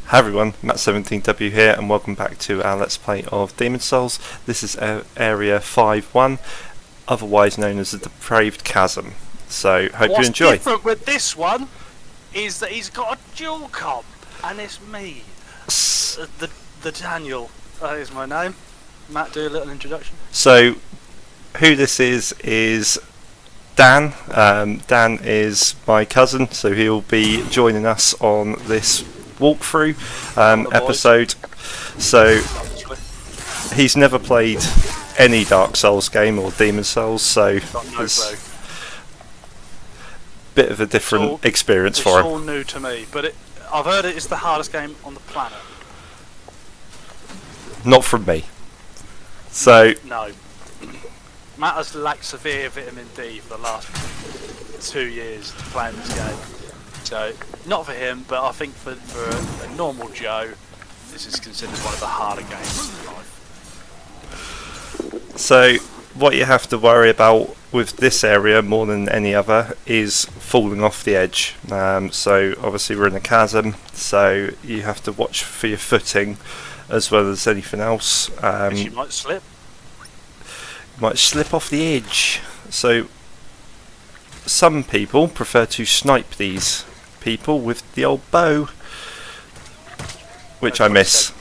Hi everyone, Matt17W here and welcome back to our Let's Play of Demon's Souls. This is Area 5-1, otherwise known as the Depraved Chasm. So, hope you enjoy. What's different with this one is that he's got a dual comp, and it's me, the Daniel. That is my name. Matt, do a little introduction. So, who this is Dan. Dan is my cousin, so he'll be joining us on this walkthrough episode. So he's never played any Dark Souls game or Demon's Souls, so it's a bit of a different experience for him. It's all new to me, but I've heard it is the hardest game on the planet. Not from me. So no. Matt has lacked severe vitamin D for the last 2 years playing this game. So, not for him, but I think for a normal Joe, this is considered one of the harder games in life. So, what you have to worry about with this area more than any other is falling off the edge. So, obviously we're in a chasm, so you have to watch for your footing as well as anything else. You might slip. Might slip off the edge. So, some people prefer to snipe these people with the old bow, which I miss.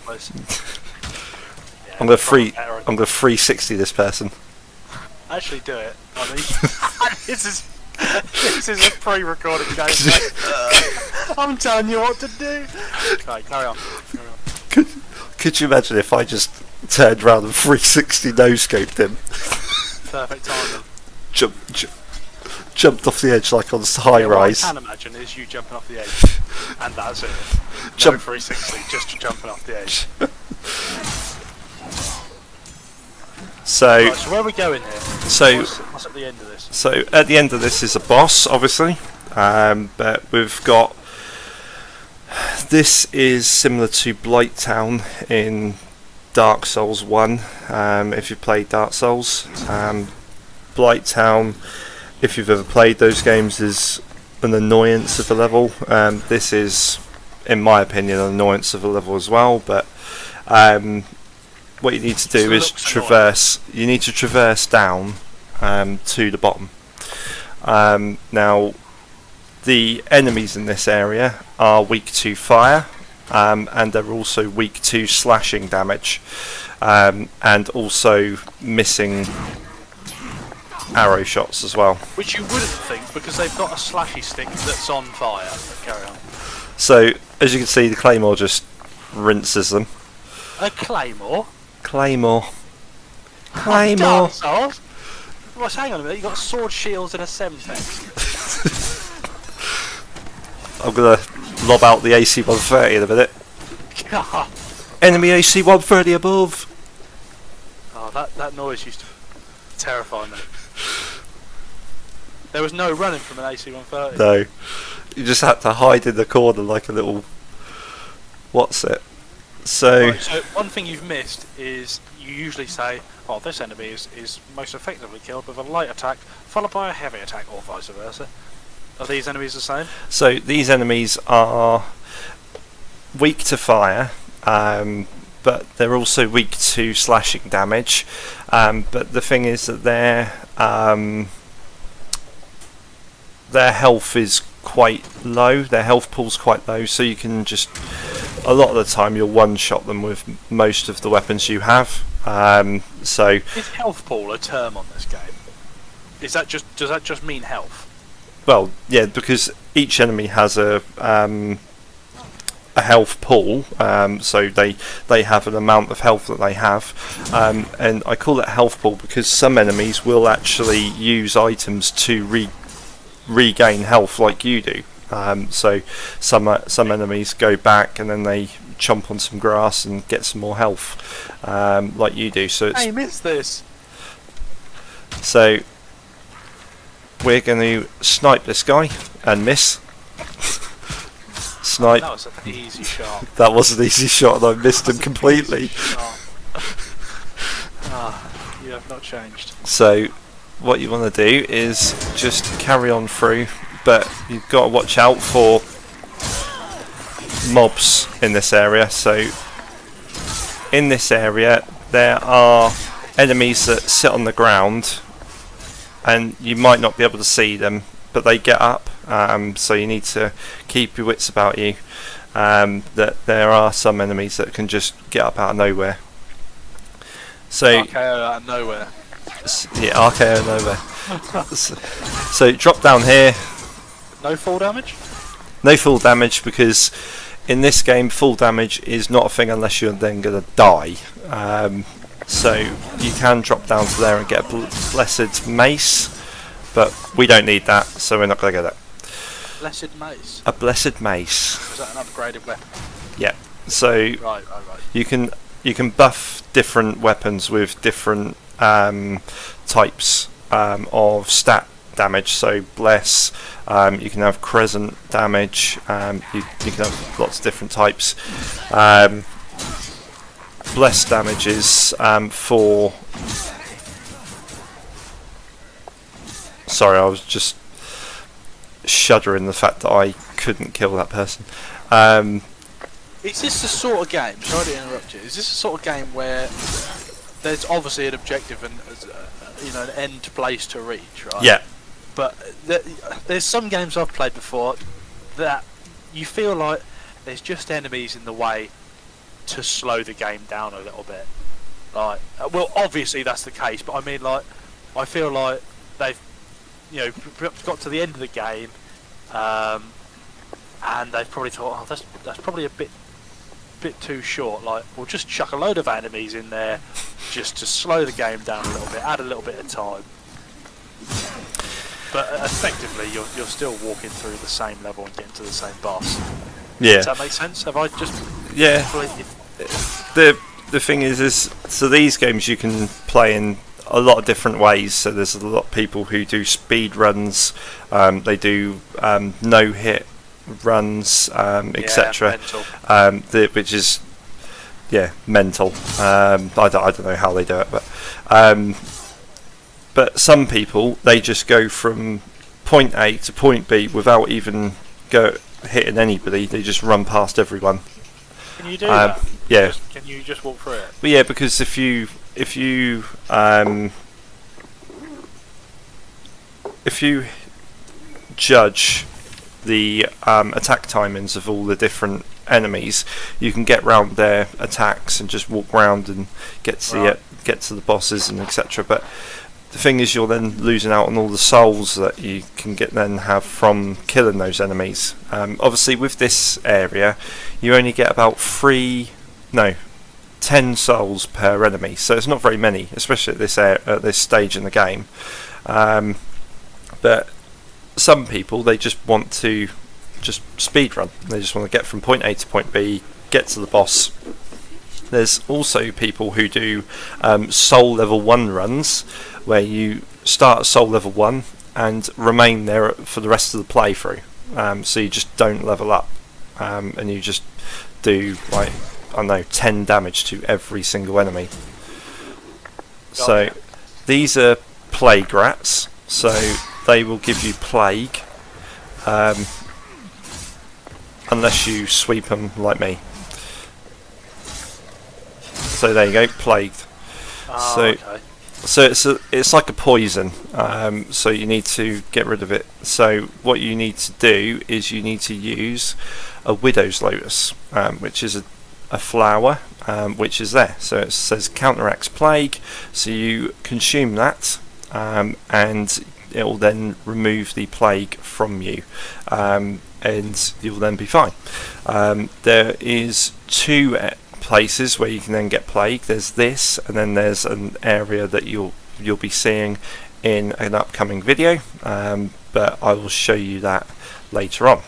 I'm gonna 360 this person. Actually, do it. I mean, this is a pre-recorded game. I'm telling you what to do. Right, carry on. Could you imagine if I just turned around and 360 no-scoped him? Perfect timing. Jumped off the edge like on high rise. What I can imagine is you jumping off the edge, and that's it. No 360, just jumping off the edge. So, right, so where are we going here? So, what's at the end of this? So, at the end of this is a boss, obviously, but we've got. This is similar to Blighttown in Dark Souls 1. If you played Dark Souls, Blighttown, if you've ever played those games, is an annoyance of the level. This is, in my opinion, an annoyance of the level as well. But what you need to do is traverse. You need to traverse down to the bottom. Now, the enemies in this area are weak to fire, and they're also weak to slashing damage, and also missing arrow shots as well. Which you wouldn't think, because they've got a slashy stick that's on fire. Carry on. So, as you can see, the claymore just rinses them. A claymore? Claymore. Dark Souls? Well, hang on a minute, you've got sword shields and a semtex. I'm gonna lob out the AC-130 in a minute. God. Enemy AC-130 above! Oh, that noise used to terrify me. There was no running from an AC-130. No. You just had to hide in the corner like a little... What's it? So... Right, so one thing you've missed is you usually say, oh, this enemy is most effectively killed with a light attack followed by a heavy attack, or vice versa. Are these enemies the same? So these enemies are weak to fire, but they're also weak to slashing damage. But the thing is that their health is quite low. Their health pool's quite low, so you can just a lot of the time you'll one-shot them with most of the weapons you have. So is health pool a term on this game? Does that just mean health? Well, yeah, because each enemy has a health pool, so they have an amount of health that they have, and I call it health pool because some enemies will actually use items to regain health like you do. So some enemies go back and then they chomp on some grass and get some more health, like you do. So it's, I missed this. So we're going to snipe this guy and miss. Snipe. That was an easy shot. That was an easy shot and I missed him completely. You have not changed. So what you want to do is just carry on through, but you've got to watch out for mobs in this area. So in this area there are enemies that sit on the ground and you might not be able to see them, but they get up, so you need to keep your wits about you, that there are some enemies that can just get up out of nowhere. So RKO out of nowhere. yeah, RKO out of nowhere. So drop down here. No fall damage? No full damage, because in this game full damage is not a thing unless you're then going to die. So you can drop down to there and get a blessed mace, but we don't need that, so we're not going to get that. Blessed mace? A blessed mace. Is that an upgraded weapon? Yeah. So Right. you can buff different weapons with different types of stat damage. So bless, you can have crescent damage, you can have lots of different types. Bless damage is for... Sorry, I was just shuddering the fact that I couldn't kill that person. Is this the sort of game, sorry to interrupt you, is this the sort of game where there's obviously an objective and you know, an end place to reach, right? Yeah. But there's some games I've played before that you feel like there's just enemies in the way to slow the game down a little bit. Like, well, obviously that's the case, but I mean, like, I feel like they've, you know, got to the end of the game, and they've probably thought, oh, that's probably a bit too short. Like, we'll just chuck a load of enemies in there just to slow the game down a little bit, add a little bit of time. But effectively, you're still walking through the same level and getting to the same boss. Yeah. Does that make sense? Have I just... Yeah. The thing is so these games you can play in a lot of different ways. So there's a lot of people who do speed runs, they do no hit runs, etc. Which is mental. I don't know how they do it, but some people, they just go from point A to point B without even hitting anybody. They just run past everyone. Can you do that? Yeah. Can you just walk through it? But yeah, because if you judge the attack timings of all the different enemies, you can get round their attacks and just walk round and get to the bosses and etc. But the thing is, you're then losing out on all the souls that you can have from killing those enemies. Obviously, with this area, you only get about 10 souls per enemy, so it's not very many, especially at this stage in the game. But some people, they just want to just speed run. They just want to get from point A to point B, get to the boss. There's also people who do soul level 1 runs, where you start at soul level 1 and remain there for the rest of the playthrough. So you just don't level up, and you just do, like, I don't know, 10 damage to every single enemy. So these are plague rats, so they will give you plague unless you sweep them like me. So there you go, plagued. So it's like a poison, so you need to get rid of it. So what you need to do is you need to use a widow's lotus, which is a flower, which is there. So it says counteracts plague, so you consume that, and it will then remove the plague from you, and you'll then be fine. There is 2 places where you can then get plague. There's this, and then there's an area that you'll be seeing in an upcoming video, but I will show you that later on.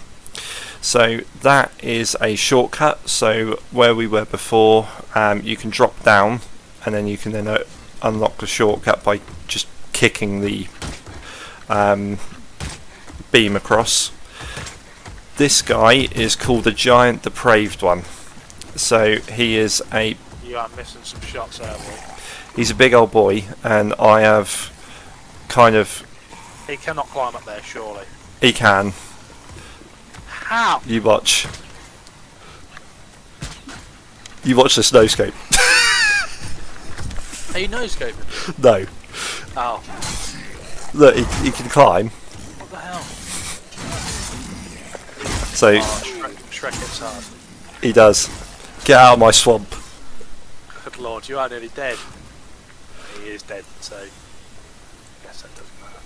So that is a shortcut. So where we were before, you can drop down, and then you can then unlock the shortcut by just kicking the beam across. This guy is called the Giant Depraved One. So he is a... You are missing some shots there, boy. He's a big old boy, and I have kind of... He cannot climb up there, surely. He can. How? You watch. You watch this no scope. Are you no scoping? No. Oh, Look, he can climb. what the hell? So Oh, Shrek hits hard. he does. Get out of my swamp. Good lord, you are nearly dead. He is dead, so I guess that doesn't matter.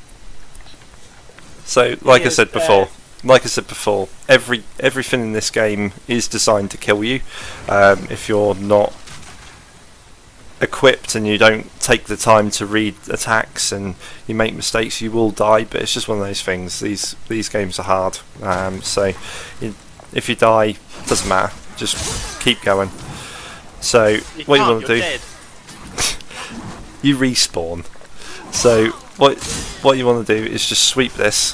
So, like I is said before, everything in this game is designed to kill you. If you're not equipped and you don't take the time to read attacks and you make mistakes, you will die. But it's just one of those things. These games are hard. If you die, doesn't matter. Just keep going. So what you want to do? Dead. You respawn. So what you want to do is just sweep this.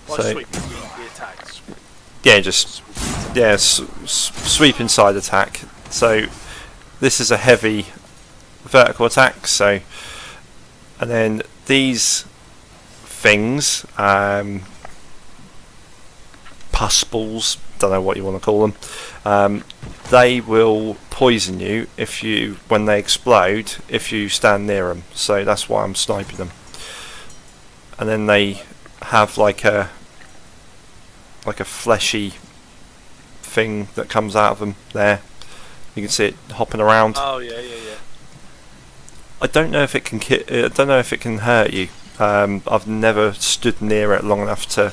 Why So- sweep the attacks? Yeah, just sweep inside attack. So this is a heavy vertical attack. So and then these things, pus balls, don't know what you want to call them. They will poison you when they explode if you stand near them. So that's why I'm sniping them. And then they have like a fleshy thing that comes out of them there. You can see it hopping around. Oh yeah. I don't know if it can I don't know if it can hurt you. I've never stood near it long enough to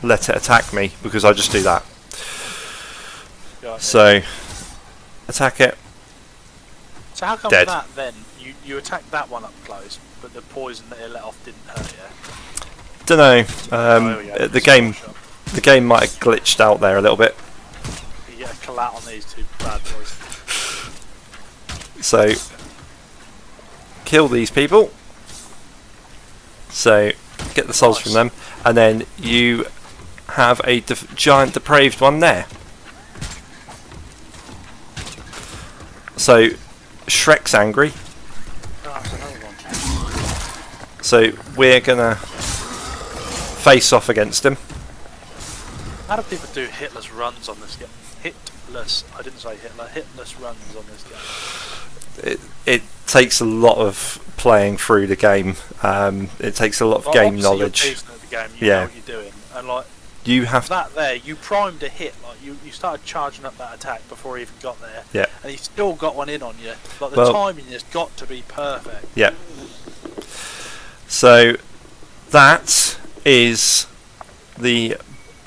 let it attack me, because I just do that. Right, So attack it. so how come dead. that then you attacked that one up close, but the poison that it let off didn't hurt you? Don't know. Oh, there we go. The game might have glitched out there a little bit. You get a collat on these two bad boys. So kill these people. So get the souls from them, and then you have a giant depraved one there. So Shrek's angry. Oh, that's another one. So we're gonna face off against him. How do people do hitless runs on this game? Hitless. I didn't say Hitler. Hitless runs on this game. It takes a lot of playing through the game. It takes a lot of Well, game obviously knowledge. You're decent at the game. You Yeah. know what you're doing, and like You have that there, you primed a hit. Like you started charging up that attack before he even got there. Yeah. And he still got one in on you. Like the Well- timing has got to be perfect. Yeah. So that is the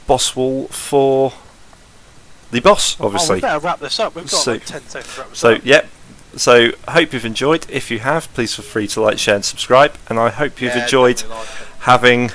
boss wall for the boss, Oh, obviously. we better wrap this up. We've got So- like 10 seconds to wrap this So up. yep. So I hope you've enjoyed. If you have, please feel free to like, share and subscribe, and I hope you've Yeah, enjoyed definitely like it. having